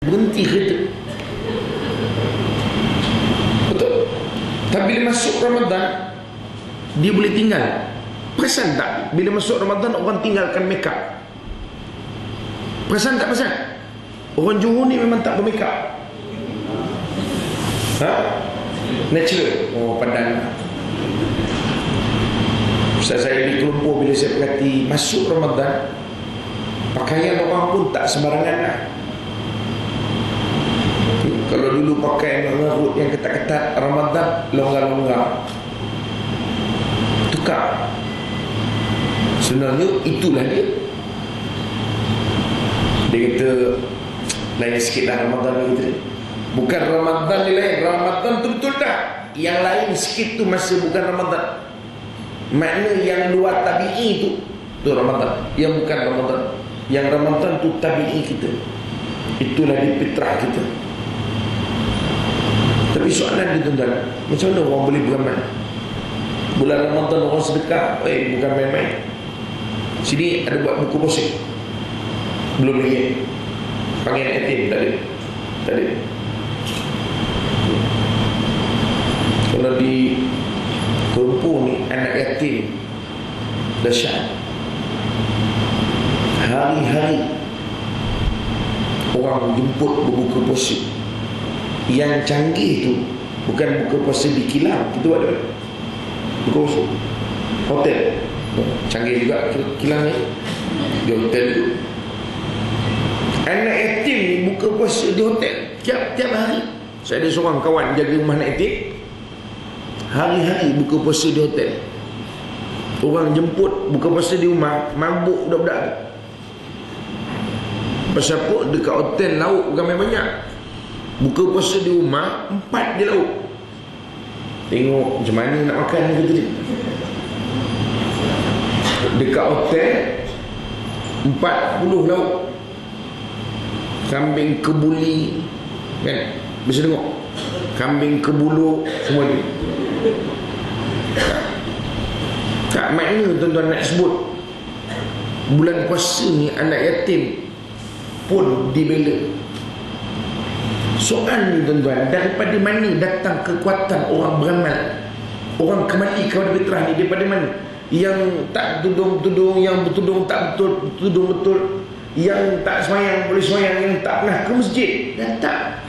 berhenti kereta. Betul. Tapi bila masuk Ramadan, dia boleh tinggal. Perasan tak? Bila masuk Ramadan, orang tinggalkan make up. Perasan tak perasan? Orang Johor ni memang tak bermake up. Natural. Oh, pandang. Ustaz saya di Kelumpur, bila saya perhati masuk Ramadan, pakaian orang pun tak sembarangan lah. Kalau dulu pakai ngarut yang ketat-ketat, Ramadan longgar-longgar. Tukar. Sebenarnya itulah dia. Dia kata lain sikit lah Ramadan ni kita. Bukan Ramadan ni lain, Ramadan tu betul tak? Yang lain sikit tu masih bukan Ramadan. Makna yang luar tabi'i tu Ramadan. Yang bukan Ramadan. Yang Ramadan tu tabi'i kita. Itulah di fitrah kita. Tapi soalan dia tuan-tuan, macam mana orang boleh beramal? Bulan Ramadan orang sedekah, bukan main-main. Sini ada buat buku puasa. Belum lagi. Panggil yatim tak ada. Tak ada. Kalau di Kelumpur ni anak yatim dahsyat. Hari-hari orang jemput berbuka puasa. Yang canggih tu bukan buka puasa di kilang, kita buat ada buka puasa hotel. Canggih juga kilang ni di hotel tu. Anak yatim ni buka puasa di hotel tiap hari. Saya ada seorang kawan jaga rumah anak yatim, hari-hari buka puasa di hotel. Orang jemput buka puasa di rumah, mabuk budak-budak tu. Pasal apa? Dekat hotel lauk ramai banyak. Buka puasa di rumah 4 dia lauk. Tengok macam mana nak makan ni kita ni. Dekat hotel 40 lauk. Kambing kebuli, kan? Bisa tengok kambing kebulu semua ni. Tak makna tuan-tuan nak sebut bulan puasa ni anak yatim pun dibela. Soal ni tuan-tuan, daripada mana datang kekuatan orang beramal, orang kembali kepada fitrah ni? Daripada mana? Yang tak tudung-tudung, yang bertudung tak betul, tudung betul, yang tak semayang boleh semayang, yang tak pernah ke masjid datang.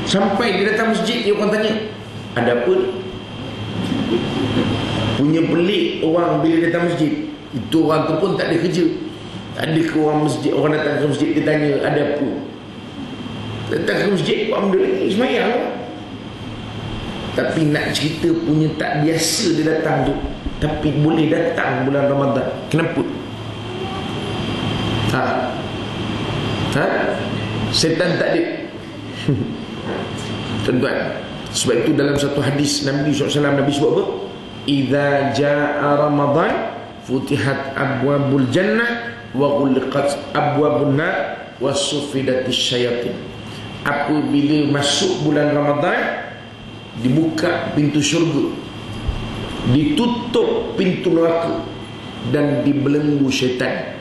Sampai dia datang masjid, dia orang tanya, ada apa ni? Punya pelik orang bila datang masjid. Itu orang tu pun tak ada kerja. Ada ke orang masjid, orang datang ke masjid, dia tanya ada apa? Datang ke masjid, buat benda ni, semayang lah. Tapi nak cerita punya tak biasa dia datang tu. Tapi boleh datang bulan Ramadan. Kenapa? Setan tak ada. Tuan-tuan, sebab itu dalam satu hadis Nabi SAW, Nabi sebut apa? Idza jaa Ramadan futihat abwabul jannah wa ghulqat abwabun nar wa suffidatis syayatin. Apabila masuk bulan Ramadan, dibuka pintu syurga, ditutup pintu neraka, dan dibelenggu syaitan.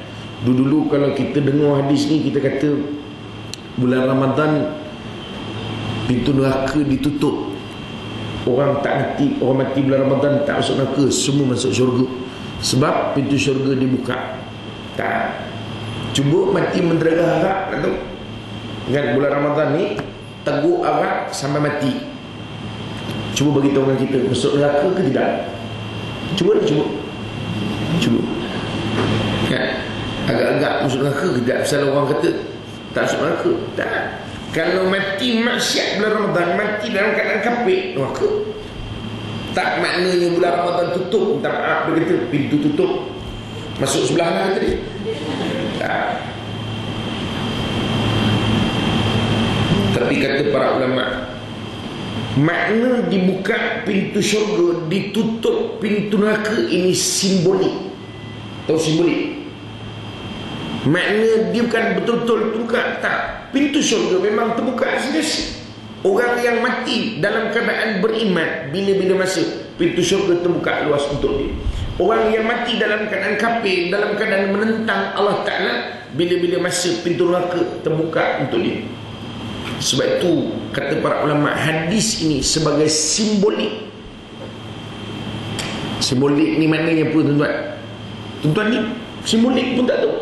Dulu kalau kita dengar hadis ni, kita kata bulan Ramadan pintu neraka ditutup. Orang tak mati, orang mati bulan Ramadan tak masuk neraka, semua masuk syurga. Sebab pintu syurga dibuka. Tak. Cuba mati menderagah harap, nak tahu? Kan bulan Ramadan ni teguk harap sampai mati. Cuba bagi tahu dengan kita, masuk neraka ke tidak? Cuba. Kan? Agak-agak masuk neraka ke tidak? Pasal orang kata tak masuk neraka. Tak. Kalau mati maksiat bulan Ramadan, mati dalam keadaan kafir, neraka. Tak maknanya bulan Ramadan tutup, minta maaf, dia kata pintu tutup, masuk sebelah lah tadi. Tak. Tapi kata para ulama, makna dibuka pintu syurga, ditutup pintu neraka, ini simbolik. Tahu simbolik? Makna dia bukan betul-betul terbuka. Tak. Pintu syurga memang terbuka sendiri. Orang yang mati dalam keadaan beriman, bila-bila masa pintu syurga terbuka luas untuk dia. Orang yang mati dalam keadaan kafir, dalam keadaan menentang Allah Ta'ala, bila-bila masa pintu neraka terbuka untuk dia. Sebab itu kata para ulama, hadis ini sebagai simbolik. Simbolik ni maknanya apa tuan-tuan? Tuan-tuan ni simbolik pun tak tahu.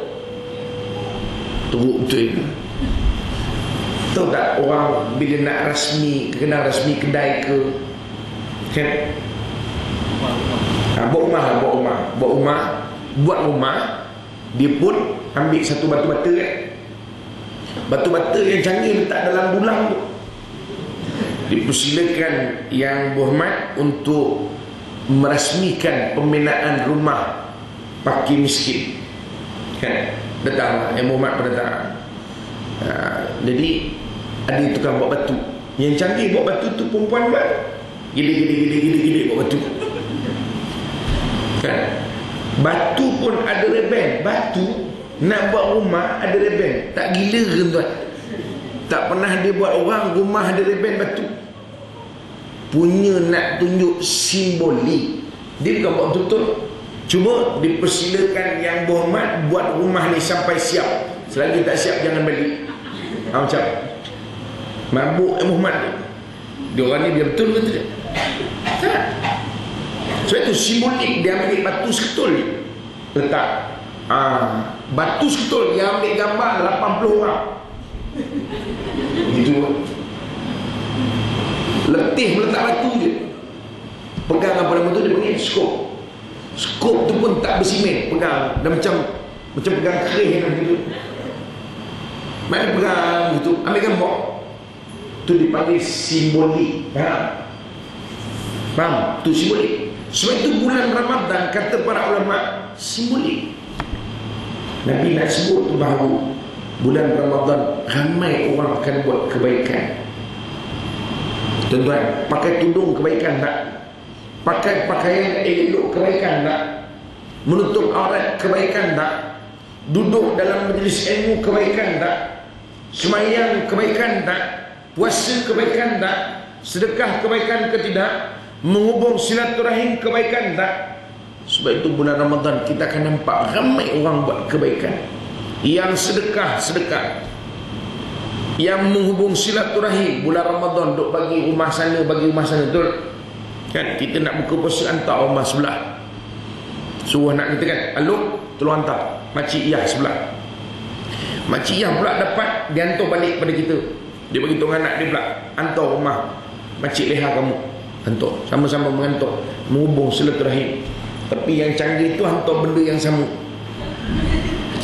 Teruk betul. Tahu tak orang bila nak rasmi, kena rasmi kedai ke, kan? Buat rumah, dia pun ambil satu batu bata kan. Batu bata yang canggih letak dalam bulang tu. Dipersilakan yang berhormat untuk merasmikan pembinaan rumah fakir miskin, kan? Datang yang berhormat pada datang. Jadi ada tukang buat batu. Yang canggih buat batu tu perempuan buat. Gede buat batu. Kan? Batu pun ada reben. Batu nak buat rumah ada reben. Tak gila ke tuan? Tak pernah dia buat orang rumah ada reben batu. Punya nak tunjuk simbolik. Dia bukan buat betul-betul. Cuma dipersilakan yang berhormat buat rumah ni sampai siap. Selagi tak siap jangan balik. Macam mabuk yang berhormat tu. Dia orang ni dia betul ke tidak? Tak. Sebab itu simbolik. Dia ambil batu seketul letak. Batu seketul dia ambil gambar 80 orang. Gitu. Letih meletak batu je. Pegang apa nama tu, dia panggil skop. Skop tu pun tak bersimen. Pegang dah macam pegang kerih gitu. Main pegang gitu, ambil gambar. Tu dipanggil simbolik. Faham? Tu simbolik. Sebab itu bulan Ramadan kata para ulama simbolik. Nabi nak sebut bahawa bulan Ramadan ramai orang akan buat kebaikan. Tuan-tuan, pakai tudung kebaikan tak? Pakai pakaian elok kebaikan tak? Menutup aurat kebaikan tak? Duduk dalam majlis ilmu kebaikan tak? Semayang kebaikan tak? Puasa kebaikan tak? Sedekah kebaikan ke tidak? Menghubung silaturahim kebaikan tak? Sebab itu bulan Ramadan kita akan nampak ramai orang buat kebaikan. Yang sedekah, yang menghubung silaturahim bulan Ramadan duk bagi rumah sana, betul kan? Kita nak buka puasa, hantar rumah sebelah, suruh nak kita kan, aluk tolong hantar makcik Iyah sebelah. Makcik Iyah pula dapat, dia hantar balik pada kita. Dia bagi tahu anak dia pula, hantar rumah makcik Leha kamu, hantar, sama-sama menghantar, menghubung silaturahim. Tapi yang canggih itu hantar benda yang sama.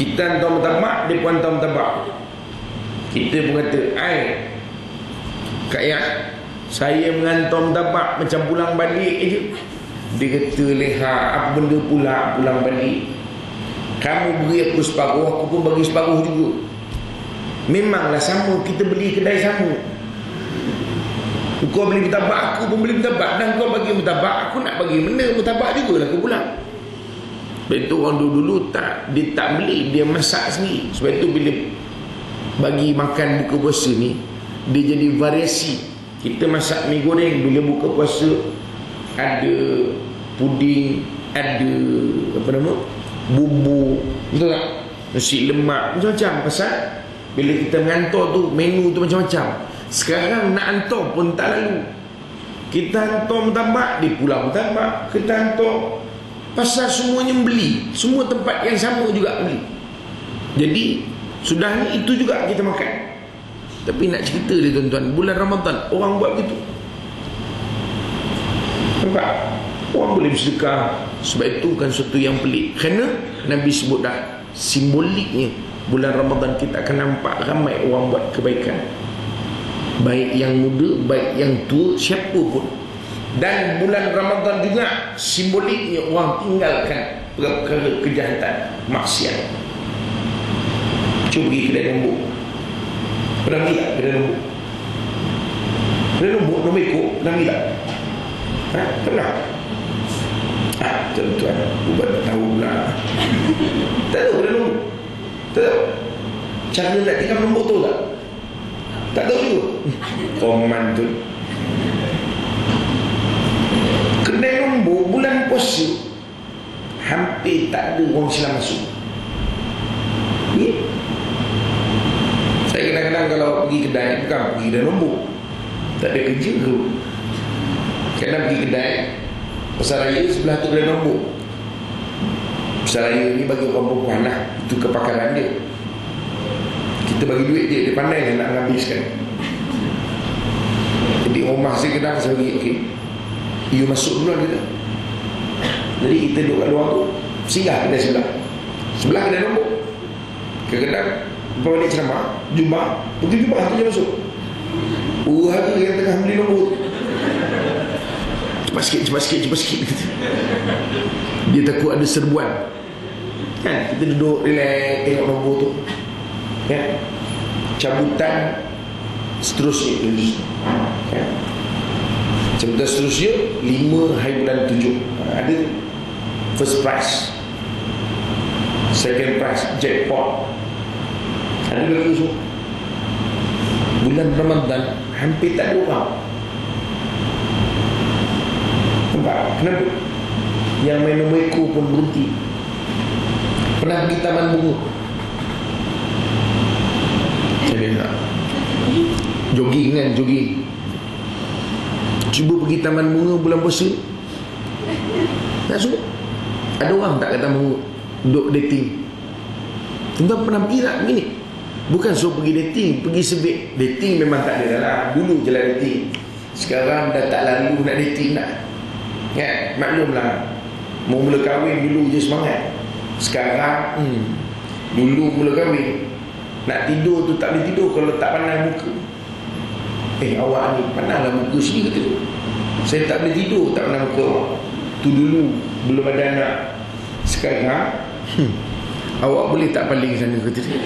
Kita hantar murtabak, dia pun hantar murtabak. Kita pun kata, Kak Ya, saya menghantar murtabak macam pulang balik je. Dia kata, Leha, apa benda pula pulang balik? Kamu beri aku separuh, aku pun bagi separuh juga. Memanglah sama, kita beli kedai sama. Kau beli murtabak, aku pun beli murtabak. Dan kau bagi murtabak, aku nak bagi benda murtabak juga lah aku pulang. Sebab itu orang dulu dia tak beli, dia masak sendiri. Sebab itu bila bagi makan buka puasa ni, dia jadi variasi. Kita masak mi goreng, bila buka puasa ada puding, ada apa nama, bubur, betul tak? Nasi lemak, macam-macam. Pasal bila kita mengantar tu, menu tu macam-macam. Sekarang nak hantar pun tak lalu. Kita hantar murtabak, dia pulang murtabak. Kita hantar, pasal semuanya beli. Semua tempat yang sama juga beli. Jadi sudah ni itu juga kita makan. Tapi nak cerita dia tuan-tuan, bulan Ramadan orang buat begitu. Nampak? Orang boleh bersedekah. Sebab itu bukan sesuatu yang pelik. Kerana Nabi sebut dah, simboliknya bulan Ramadan kita akan nampak ramai orang buat kebaikan. Baik yang muda, baik yang tua, siapa pun. Dan bulan Ramadan juga simboliknya orang tinggalkan perkara kejahatan, maksiat. Cuba pergi kedai nombor. Pernah pergi tak kedai nombor? Kedai nombor, nombor ikut, pernah pergi tak? Pernah? Tuan-tuan, buat tak tahu pula. Tak tahu kedai nombor? Tak tahu? Cara nak tinggal nombor tu tak? Tak tahu juga. Koman tu. Kedai nombor bulan puasa tak ada orang Islam masuk. Saya kadang-kadang kalau pergi kedai, bukan pergi kedai nombor, tak ada kerja ke, kadang pergi kedai pasar raya, sebelah tu kedai nombor. Pasar raya ni bagi orang perempuan lah, itu kepakaran dia. Kita bagi duit dia pandai lah nak habiskan. Jadi rumah saya kadang saya bagi, okey, you masuk dulu kita. Jadi kita duduk kat luar tu, singgah kedai sebelah kedai nombor. Kadang-kadang bawa balik ceramah, jumpa, pergi jumpa tu je masuk. Harga yang tengah beli nombor, cepat sikit kata. Dia takut ada serbuan kan. Kita duduk relax tengok nombor tu ya. Cabutan seterusnya ya. Cabutan seterusnya 5 hari bulan 7 ada first prize, second prize, jackpot, ada lagi semua. Bulan Ramadan hampir tak ada orang. Kenapa? Yang main nombor ekor pun berhenti. Pernah pergi taman bunga? Saya biasa jogging kan, jogging. Cuba pergi taman bunga bulan puasa, tak suka. Ada orang tak kat taman bunga duduk dating? Tuan-tuan pernah pergi tak begini? Bukan suruh pergi dating, pergi sebit. Dating memang tak ada lah. Dulu je lah dating. Sekarang dah tak lalu nak dating nak. Ya, maklumlah. Mau mula kahwin dulu je semangat. Sekarang dulu mula kahwin, nak tidur tu tak boleh tidur kalau tak pandang muka. Awak ni pandanglah muka sini kata tu. Saya tak boleh tidur tak pandang muka awak. Tu dulu belum ada anak. Sekarang awak boleh tak paling sana kata dia.